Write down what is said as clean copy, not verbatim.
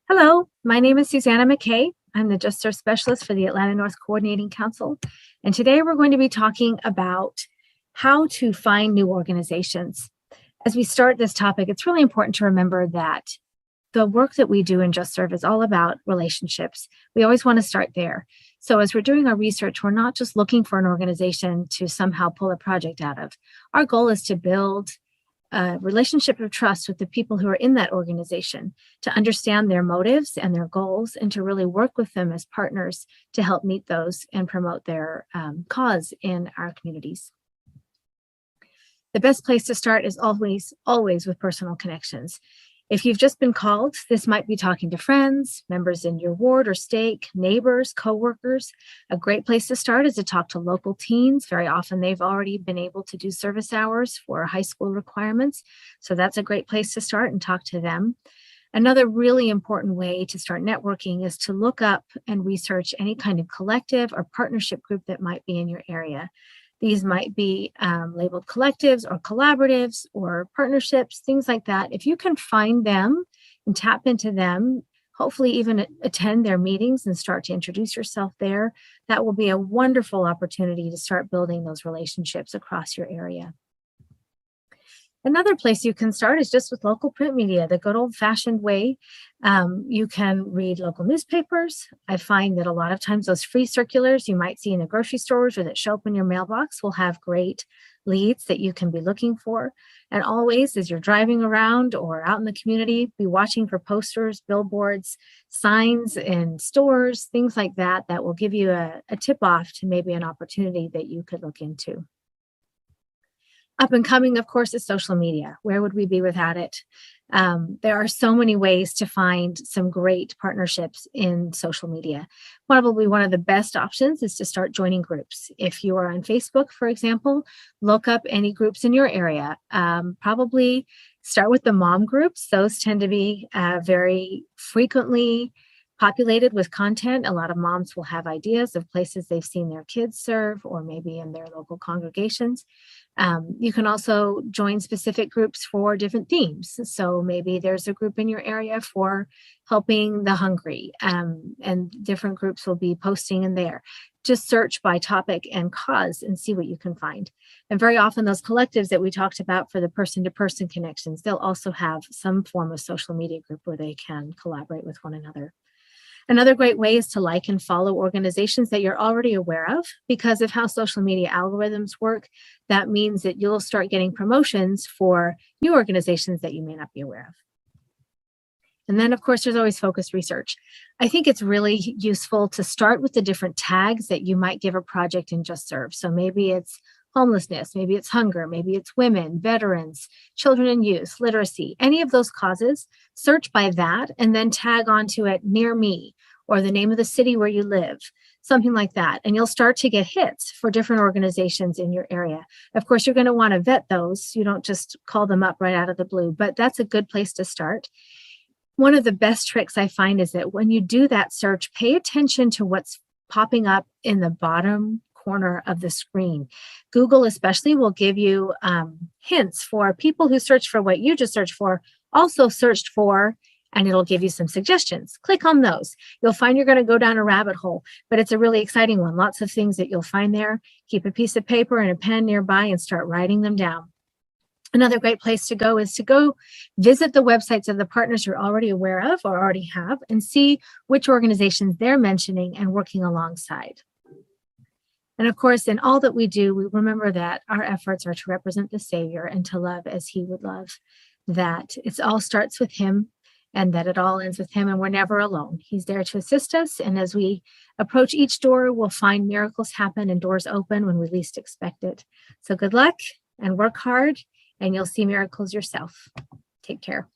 Hello, my name is Susanna McKay. I'm the JustServe specialist for the Atlanta North Coordinating Council. And today we're going to be talking about how to find new organizations. As we start this topic, it's really important to remember that the work that we do in JustServe is all about relationships. We always want to start there. So as we're doing our research, we're not just looking for an organization to somehow pull a project out of. Our goal is to build a relationship of trust with the people who are in that organization, to understand their motives and their goals, and to really work with them as partners to help meet those and promote their cause in our communities. The best place to start is always with personal connections. If you've just been called, this might be talking to friends, members in your ward or stake, neighbors, coworkers. A great place to start is to talk to local teens. Very often they've already been able to do service hours for high school requirements. So that's a great place to start and talk to them. Another really important way to start networking is to look up and research any kind of collective or partnership group that might be in your area. These might be labeled collectives or collaboratives or partnerships, things like that. If you can find them and tap into them, hopefully even attend their meetings and start to introduce yourself there, that will be a wonderful opportunity to start building those relationships across your area. Another place you can start is just with local print media, the good old-fashioned way. You can read local newspapers. I find that a lot of times those free circulars you might see in the grocery stores or that show up in your mailbox will have great leads that you can be looking for. And always, as you're driving around or out in the community, be watching for posters, billboards, signs in stores, things like that, that will give you a tip-off to maybe an opportunity that you could look into. Up and coming, of course, is social media. Where would we be without it? There are so many ways to find some great partnerships in social media. Probably one of the best options is to start joining groups. If you are on Facebook, for example, look up any groups in your area. Probably start with the mom groups. Those tend to be very frequently populated with content. A lot of moms will have ideas of places they've seen their kids serve or maybe in their local congregations. You can also join specific groups for different themes. So maybe there's a group in your area for helping the hungry, and different groups will be posting in there. Just search by topic and cause and see what you can find. And very often those collectives that we talked about for the person-to-person connections, they'll also have some form of social media group where they can collaborate with one another. Another great way is to like and follow organizations that you're already aware of. Because of how social media algorithms work, that means that you'll start getting promotions for new organizations that you may not be aware of. And then, of course, there's always focused research. I think it's really useful to start with the different tags that you might give a project in JustServe. So maybe it's homelessness, maybe it's hunger, maybe it's women, veterans, children and youth, literacy, any of those causes. Search by that and then tag onto it near me or the name of the city where you live, something like that. And you'll start to get hits for different organizations in your area. Of course, you're going to want to vet those. You don't just call them up right out of the blue, but that's a good place to start. One of the best tricks I find is that when you do that search, pay attention to what's popping up in the bottom corner of the screen. Google especially will give you hints for people who search for what you just searched for, also searched for, and it'll give you some suggestions. Click on those. You'll find you're going to go down a rabbit hole, but it's a really exciting one. Lots of things that you'll find there. Keep a piece of paper and a pen nearby and start writing them down. Another great place to go is to go visit the websites of the partners you're already aware of or already have and see which organizations they're mentioning and working alongside. And of course, in all that we do, we remember that our efforts are to represent the Savior and to love as he would love, that it all starts with him and that it all ends with him, and we're never alone. He's there to assist us. And as we approach each door, we'll find miracles happen and doors open when we least expect it. So good luck and work hard, and you'll see miracles yourself. Take care.